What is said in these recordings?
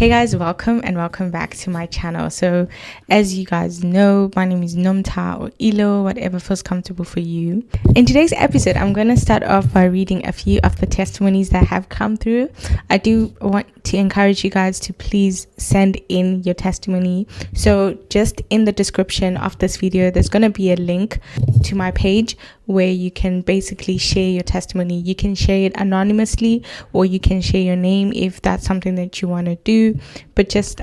Hey guys, welcome and welcome back to my channel. So as you guys know, my name is Nomta or Ilo, whatever feels comfortable for you. In today's episode, I'm going to start off by reading a few of the testimonies that have come through. I do want to encourage you guys to please send in your testimony. So just in the description of this video, there's going to be a link to my page where you can basically share your testimony. You can share it anonymously, or you can share your name if that's something that you want to do, but just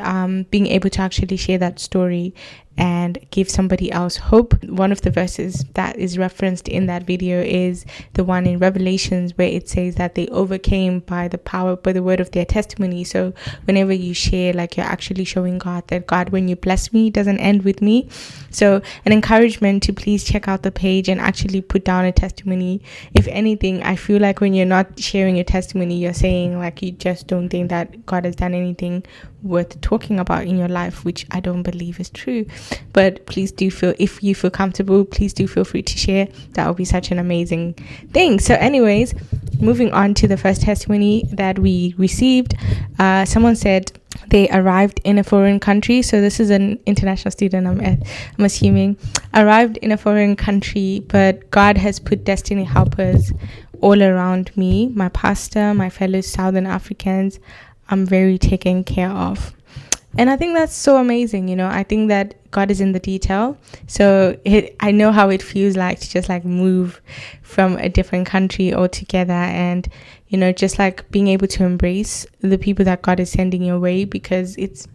being able to actually share that story and give somebody else hope. One of the verses that is referenced in that video is the one in Revelations where it says that they overcame by the word of their testimony. So whenever you share, like, you're actually showing God that, God, when you bless me, it doesn't end with me. So an encouragement to please check out the page and actually put down a testimony. If anything, I feel like when you're not sharing your testimony, you're saying like you just don't think that God has done anything worth talking about in your life, which I don't believe is true. But please do if you feel comfortable, please do feel free to share. That would be such an amazing thing. So anyways, moving on to the first testimony that we received. Someone said they arrived in a foreign country. So this is an international student, I'm assuming. Arrived in a foreign country, but God has put destiny helpers all around me, my pastor, my fellow Southern Africans. I'm very taken care of. And I think that's so amazing. I think that God is in the detail. So I know how it feels like to just like move from a different country altogether, and just like being able to embrace the people that God is sending your way, because it's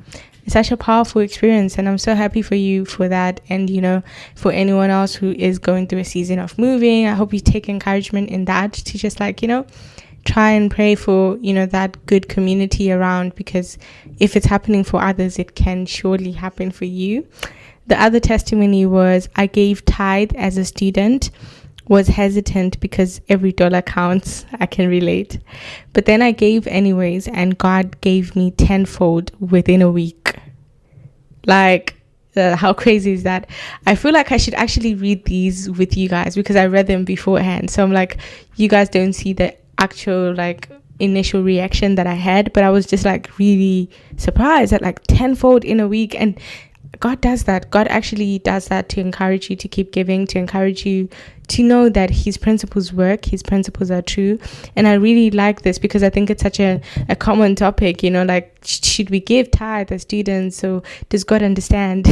such a powerful experience. And I'm so happy for you for that. And for anyone else who is going through a season of moving, I hope you take encouragement in that, to just like try and pray for that good community around, because if it's happening for others, it can surely happen for you. The other testimony was, I gave tithe as a student, was hesitant because every dollar counts. I can relate, but then I gave anyways, and God gave me tenfold within a week. Like, how crazy is that? I feel like I should actually read these with you guys, because I read them beforehand. So I'm like, you guys don't see the actual like initial reaction that I had, but I was just like really surprised at like tenfold in a week. And God does that. God actually does that to encourage you to keep giving, to encourage you to know that his principles work, his principles are true. And I really like this, because I think it's such a common topic, like, should we give tithe as students? So does God understand?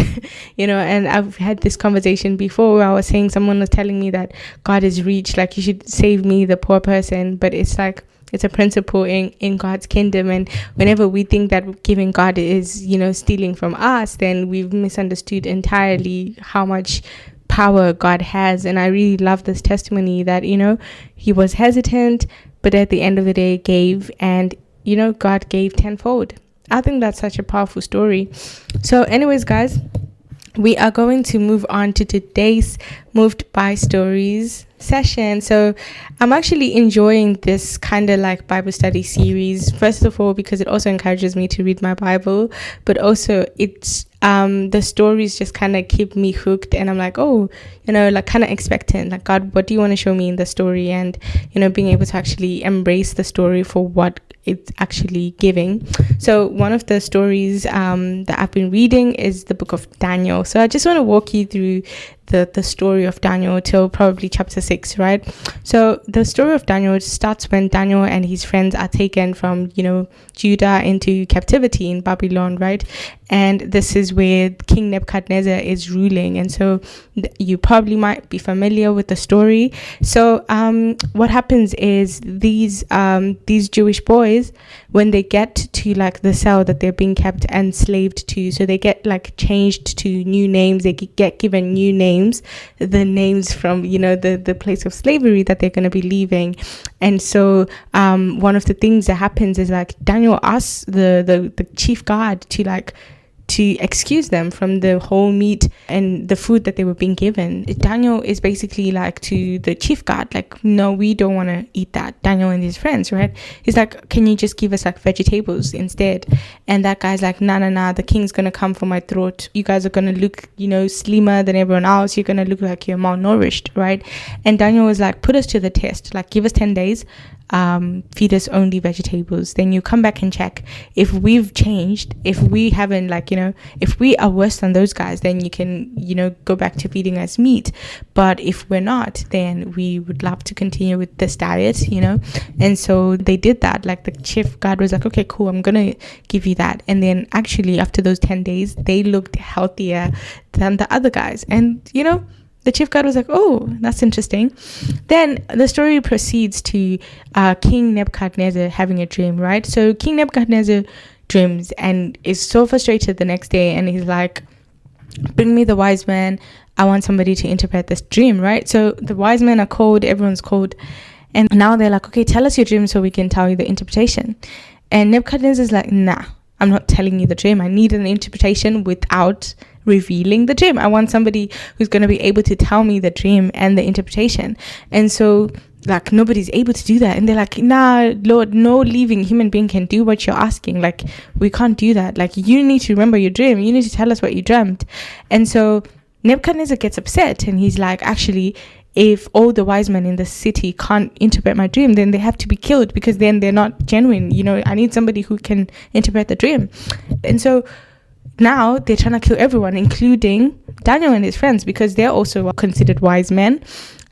And I've had this conversation before where I was saying, someone was telling me that God is rich, like you should save me, the poor person. But it's like, it's a principle in God's kingdom. And whenever we think that giving God is, stealing from us, then we've misunderstood entirely how much power God has. And I really love this testimony that, he was hesitant, but at the end of the day gave, and, God gave tenfold. I think that's such a powerful story. So anyways, guys, we are going to move on to today's Moved by Stories session. So I'm actually enjoying this kind of like Bible study series, first of all because it also encourages me to read my Bible, but also it's the stories just kind of keep me hooked, and I'm like, like kind of expectant, like, God, what do you want to show me in the story? And being able to actually embrace the story for what it's actually giving. So one of the stories that I've been reading is the book of Daniel. So I just want to walk you through the story of Daniel till probably chapter 6, right? So the story of Daniel starts when Daniel and his friends are taken from Judah into captivity in Babylon, right? And this is where King Nebuchadnezzar is ruling. And so you probably might be familiar with the story. So what happens is these Jewish boys, when they get to like the cell that they're being kept enslaved to, so they get like changed to new names, they get given new names, the names from the place of slavery that they're going to be leaving. And so one of the things that happens is like Daniel asks the chief guard to excuse them from the whole meat and the food that they were being given. Daniel is basically like to the chief guard, like, no, we don't want to eat that. Daniel and his friends, right? He's like, can you just give us like vegetables instead? And that guy's like, nah, the king's gonna come for my throat. You guys are gonna look, slimmer than everyone else. You're gonna look like you're malnourished, right? And Daniel was like, put us to the test, like, give us 10 days. feed us only vegetables, then you come back and check if we've changed. If we haven't, like, if we are worse than those guys, then you can, go back to feeding us meat. But if we're not, then we would love to continue with this diet, And so they did that. Like, the chief guard was like, okay, cool, I'm gonna give you that. And then actually after those 10 days, they looked healthier than the other guys. And the chief guard was like, oh, that's interesting. Then the story proceeds to King Nebuchadnezzar having a dream, right? So King Nebuchadnezzar dreams and is so frustrated the next day, and he's like, bring me the wise man. I want somebody to interpret this dream, right? So the wise men are called, everyone's called, and now they're like, okay, tell us your dream so we can tell you the interpretation. And Nebuchadnezzar's like, nah, I'm not telling you the dream. I need an interpretation without revealing the dream. I want somebody who's going to be able to tell me the dream and the interpretation. And so, like, nobody's able to do that. And they're like, nah, Lord, no living human being can do what you're asking. Like, we can't do that. Like, you need to remember your dream. You need to tell us what you dreamt. And so Nebuchadnezzar gets upset, and he's like, actually, if all the wise men in the city can't interpret my dream, then they have to be killed, because then they're not genuine. I need somebody who can interpret the dream. And so now they're trying to kill everyone, including Daniel and his friends, because they're also considered wise men.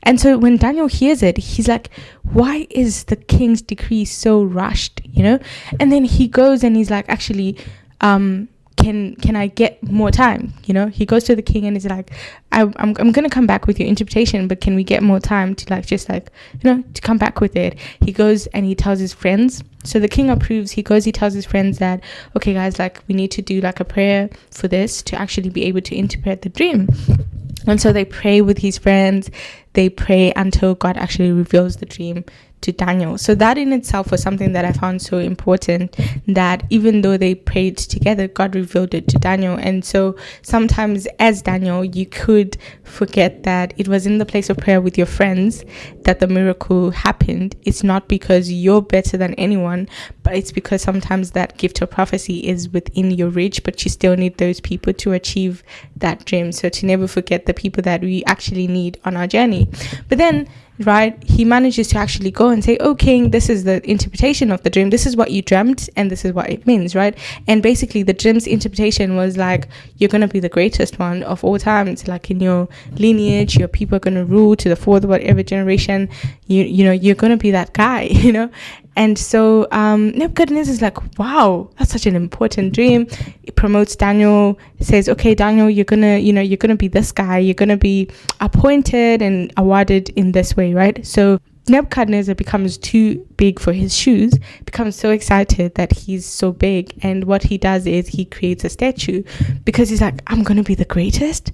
And so when Daniel hears it, he's like, why is the king's decree so rushed? And then he goes and he's like, actually, can I get more time? He goes to the king and he's like, I'm gonna come back with your interpretation, but can we get more time to to come back with it? He goes and he tells his friends. So the king approves. He tells his friends that, okay guys, we need to do a prayer for this to actually be able to interpret the dream. And so they pray with his friends. They pray until God actually reveals the dream to Daniel. So that in itself was something that I found so important, that even though they prayed together, God revealed it to Daniel. And so sometimes as Daniel, you could forget that it was in the place of prayer with your friends that the miracle happened. It's not because you're better than anyone, but it's because sometimes that gift of prophecy is within your reach, but you still need those people to achieve that dream. So to never forget the people that we actually need on our journey. But then, right, he manages to actually go and say, oh king, this is the interpretation of the dream, this is what you dreamt, and this is what it means, right? And basically the dream's interpretation was like, you're going to be the greatest one of all times, like in your lineage, your people are going to rule to the fourth whatever generation, you're going to be that guy. And so Nebuchadnezzar is like, wow, that's such an important dream. It promotes Daniel. It says, okay, Daniel, you're gonna be this guy. You're gonna be appointed and awarded in this way, right? So Nebuchadnezzar becomes too big for his shoes, becomes so excited that he's so big. And what he does is he creates a statue, because he's like, I'm going to be the greatest.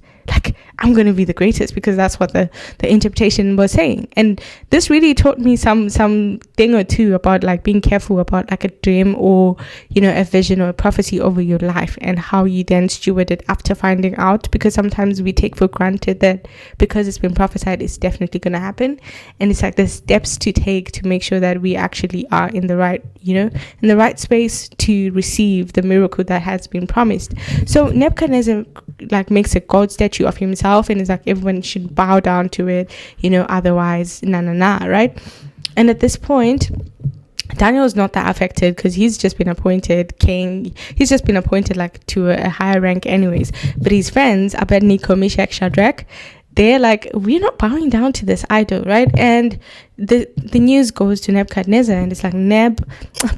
I'm going to be the greatest, because that's what the interpretation was saying. And this really taught me some thing or two about being careful about a dream or, a vision or a prophecy over your life, and how you then steward it after finding out, because sometimes we take for granted that because it's been prophesied, it's definitely going to happen. And it's the steps to take to make sure that we actually are in the right, in the right space to receive the miracle that has been promised. So Nebuchadnezzar makes a gold statue of himself, and it's everyone should bow down to it, otherwise right? And at this point, Daniel is not that affected, because he's just been appointed king. He's just been appointed to a higher rank anyways. But his friends, Abednego, Meshach, Shadrach, they're like, we're not bowing down to this idol, right? And the news goes to Nebuchadnezzar, and it's like, Neb,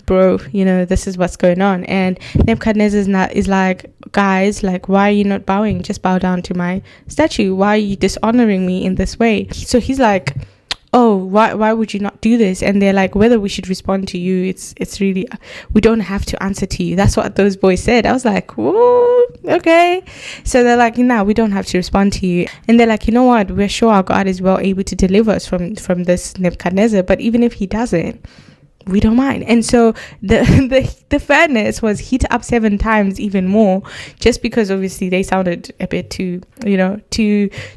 bro, this is what's going on. And Nebuchadnezzar is like, guys, why are you not bowing? Just bow down to my statue. Why are you dishonoring me in this way? So he's like, oh, why would you not do this? And they're like, whether we should respond to you, it's really, we don't have to answer to you. That's what those boys said. I was like, whoa, okay. So they're like, no, we don't have to respond to you. And they're like, you know what, we're sure our God is well able to deliver us from this Nebuchadnezzar, but even if he doesn't, we don't mind. And so the fairness was hit up 7 times even more, just because obviously they sounded a bit too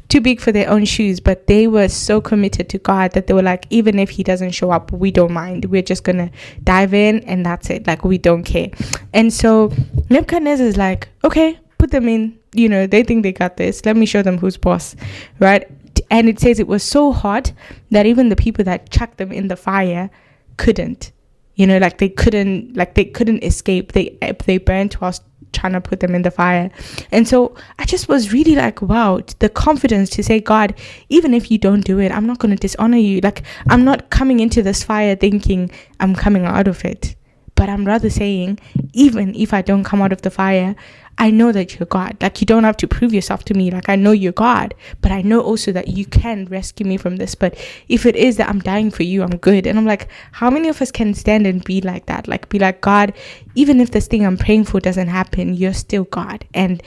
big for their own shoes. But they were so committed to God that they were like, even if he doesn't show up, we don't mind. We're just gonna dive in, and that's it. We don't care. And so Nebuchadnezzar is like, okay, put them in. They think they got this. Let me show them who's boss, right? And it says it was so hot that even the people that chucked them in the fire couldn't, like they couldn't escape. They burnt whilst trying to put them in the fire. And so I just was really like, wow, the confidence to say, God, even if you don't do it, I'm not going to dishonor you. Like, I'm not coming into this fire thinking I'm coming out of it, but I'm rather saying, even if I don't come out of the fire, I know that you're God. Like, you don't have to prove yourself to me. Like, I know you're God, but I know also that you can rescue me from this. But if it is that I'm dying for you, I'm good. And I'm like, how many of us can stand and be like that? Like, be like, God, even if this thing I'm praying for doesn't happen, you're still God. And,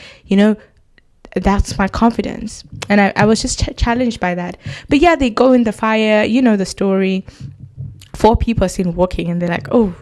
that's my confidence. And I was just challenged by that. But yeah, they go in the fire, the story. 4 people are seen walking, and they're like, oh,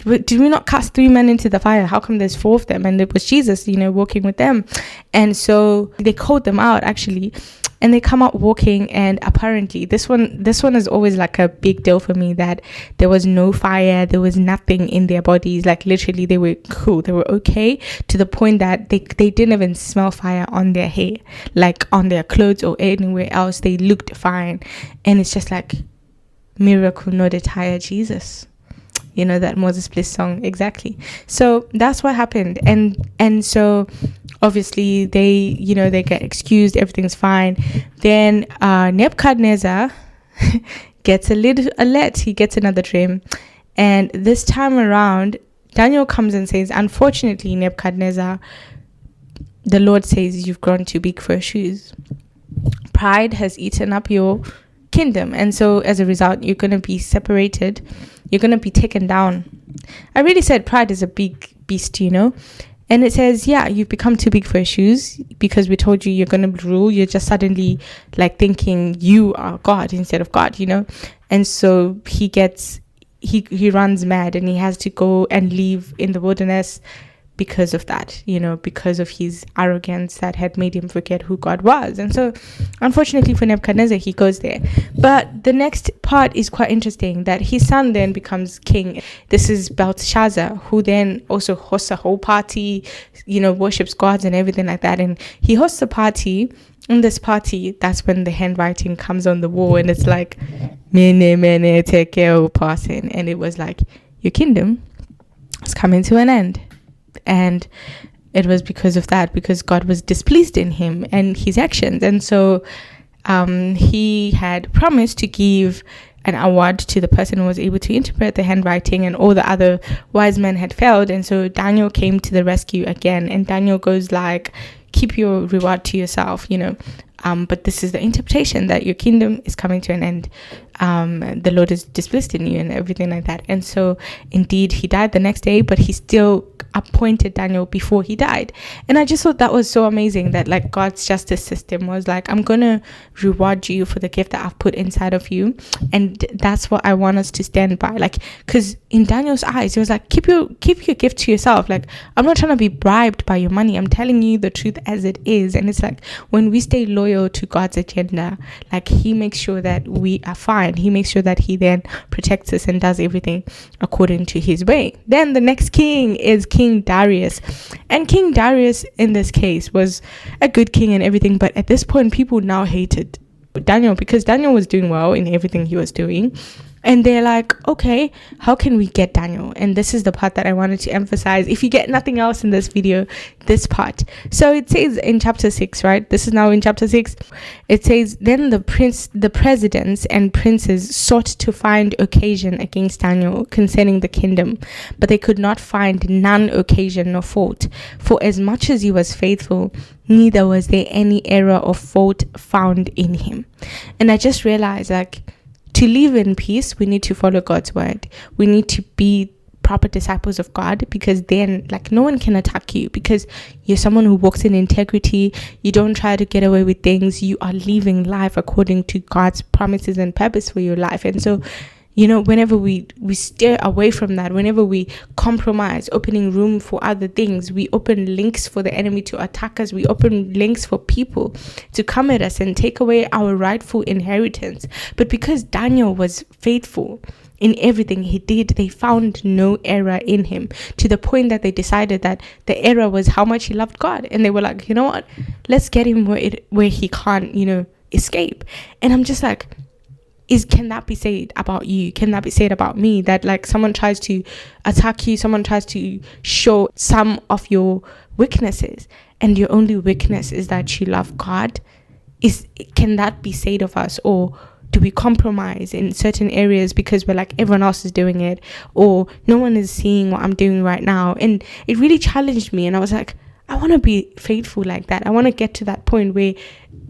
did we not cast 3 men into the fire? How come there's 4 of them? And it was Jesus, walking with them. And so they called them out, actually, and they come out walking. And apparently this one is always like a big deal for me, that there was no fire, there was nothing in their bodies. Like, literally, they were cool, they were okay, to the point that they didn't even smell fire on their hair, like on their clothes or anywhere else. They looked fine. And it's just like, miracle not attire Jesus. That Moses Bliss song, exactly. So that's what happened. And so obviously they get excused, everything's fine. Then Nebuchadnezzar gets a little alert. He gets another dream, and this time around Daniel comes and says, unfortunately, Nebuchadnezzar, the Lord says you've grown too big for your shoes. Pride has eaten up your kingdom, and so as a result, you're going to be separated, you're going to be taken down. I really said pride is a big beast, and it says, yeah, you've become too big for your shoes, because we told you you're going to rule. You're just suddenly like thinking you are God instead of God, and so he runs mad, and he has to go and live in the wilderness because of that, because of his arrogance that had made him forget who God was. And so unfortunately for Nebuchadnezzar, he goes there. But the next part is quite interesting, that his son then becomes king. This is Belteshazzar, who then also hosts a whole party, worships gods and everything like that. And he hosts a party. In this party, that's when the handwriting comes on the wall, and it's like, mene tekel parsin. And it was like, your kingdom is coming to an end. And it was because of that, because God was displeased in him and his actions. And so he had promised to give an award to the person who was able to interpret the handwriting, and all the other wise men had failed. And so Daniel came to the rescue again, and Daniel goes like, keep your reward to yourself, but this is the interpretation, that your kingdom is coming to an end. The Lord is displeased in you and everything like that. And so indeed he died the next day, but he still appointed Daniel before he died. And I just thought that was so amazing, that like God's justice system was like, I'm gonna reward you for the gift that I've put inside of you. And that's what I want us to stand by, like, because in Daniel's eyes it was like, keep your gift to yourself. Like, I'm not trying to be bribed by your money, I'm telling you the truth as it is. And it's like, when we stay loyal to God's agenda, like, he makes sure that we are fine. He makes sure that he then protects us and does everything according to his way. Then the next king is King Darius. And King Darius in this case was a good king and everything, but at this point people now hated Daniel, because Daniel was doing well in everything he was doing. And they're like, okay, how can we get Daniel? And this is the part that I wanted to emphasize. If you get nothing else in this video, this part. So it says in chapter 6, right? This is now in chapter 6. It says, then the presidents and princes sought to find occasion against Daniel concerning the kingdom, but they could not find none occasion nor fault. For as much as he was faithful, neither was there any error or fault found in him. And I just realized, like, to live in peace, we need to follow God's word. We need to be proper disciples of God, because then, like, no one can attack you, because you're someone who walks in integrity. You don't try to get away with things. You are living life according to God's promises and purpose for your life. And so, whenever we steer away from that, whenever we compromise, opening room for other things, we open links for the enemy to attack us. We open links for people to come at us and take away our rightful inheritance. But because Daniel was faithful in everything he did, they found no error in him, to the point that they decided that the error was how much he loved God. And they were like, you know what, let's get him where he can't, escape. And I'm just like, can that be said about you? Can that be said about me? That like someone tries to attack you, someone tries to show some of your weaknesses, and your only weakness is that you love God. Can that be said of us? Or do we compromise in certain areas because we're like, everyone else is doing it, or no one is seeing what I'm doing right now? And it really challenged me, and I was like, I want to be faithful like that. I want to get to that point where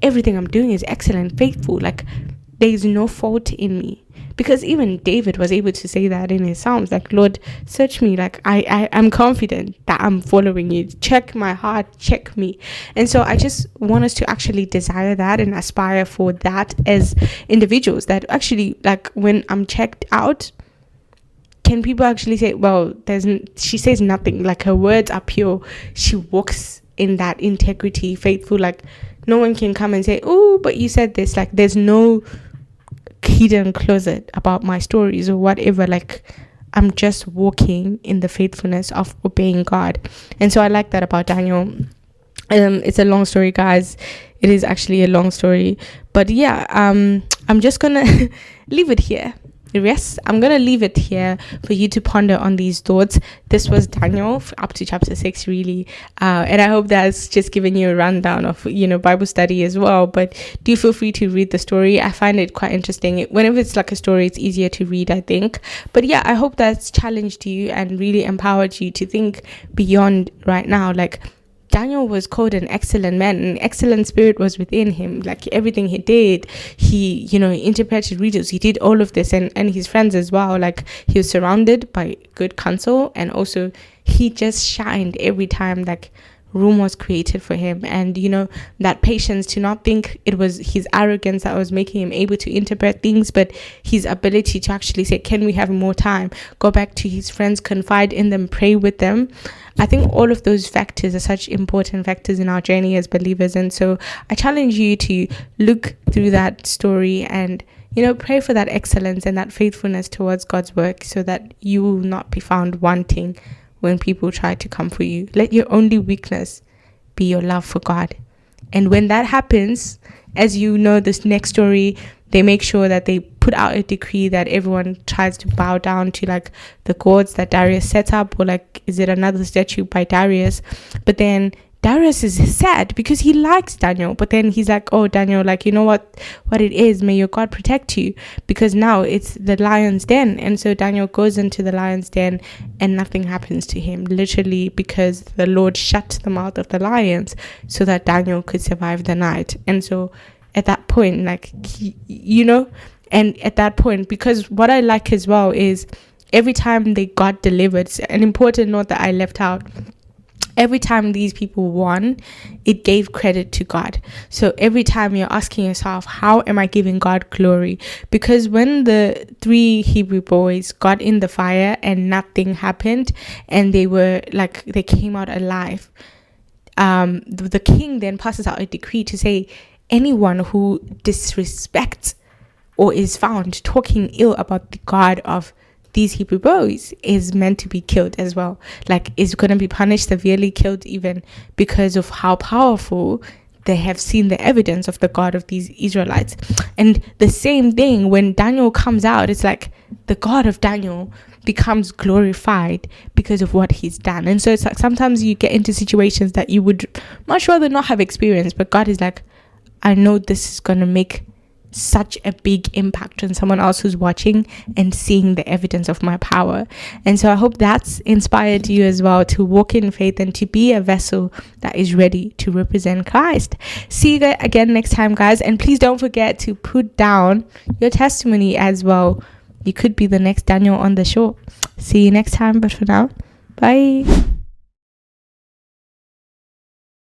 everything I'm doing is excellent, faithful, like there's no fault in me. Because even David was able to say that in his Psalms, like, Lord, search me, like I'm confident that I'm following you. Check my heart, check me. And so I just want us to actually desire that and aspire for that as individuals, that actually, like, when I'm checked out, can people actually say, well, she says nothing, like her words are pure, she walks in that integrity, faithful, like no one can come and say, oh, but you said this, like there's no hidden closet about my stories or whatever. Like I'm just walking in the faithfulness of obeying God. And so I like that about Daniel. It's a long story, guys. It is actually a long story, but yeah, I'm just gonna leave it here. Yes, I'm gonna leave it here for you to ponder on these thoughts. This was Daniel up to chapter 6, really, and I hope that's just given you a rundown of Bible study as well. But do feel free to read the story. I find it quite interesting. Whenever it's like a story, it's easier to read, I think. But yeah, I hope that's challenged you and really empowered you to think beyond right now. Like, Daniel was called an excellent man. An excellent spirit was within him. Like everything he did, he interpreted riddles. He did all of this, and his friends as well. Like he was surrounded by good counsel, and also he just shined every time like room was created for him. And that patience to not think it was his arrogance that was making him able to interpret things, but his ability to actually say, can we have more time, go back to his friends, confide in them, pray with them. I think all of those factors are such important factors in our journey as believers. And so I challenge you to look through that story and pray for that excellence and that faithfulness towards God's work, so that you will not be found wanting when people try to come for you. Let your only weakness be your love for God. And when that happens, as this next story, they make sure that they put out a decree that everyone tries to bow down to like the gods that Darius set up, or like, is it another statue by Darius? But then Darius is sad because he likes Daniel, but then he's like, oh, Daniel, like, you know what it is, may your God protect you, because now it's the lion's den. And so Daniel goes into the lion's den and nothing happens to him, literally because the Lord shut the mouth of the lions so that Daniel could survive the night. And so at that point, like, and at that point, because what I like as well is every time they got delivered, an important note that I left out, every time these people won, it gave credit to God. So every time you're asking yourself, how am I giving God glory? Because when the 3 Hebrew boys got in the fire and nothing happened, and they came out alive, the king then passes out a decree to say, anyone who disrespects or is found talking ill about the God of these Hebrew boys is meant to be killed as well. Like, is going to be punished severely, killed even, because of how powerful they have seen the evidence of the God of these Israelites. And the same thing when Daniel comes out, it's like the God of Daniel becomes glorified because of what he's done. And so it's like sometimes you get into situations that you would much rather not have experienced, but God is like, I know this is going to make such a big impact on someone else who's watching and seeing the evidence of my power. And so I hope that's inspired you as well to walk in faith and to be a vessel that is ready to represent Christ. See you again next time, guys, and please don't forget to put down your testimony as well. You could be the next Daniel on the show. See you next time, but for now, bye.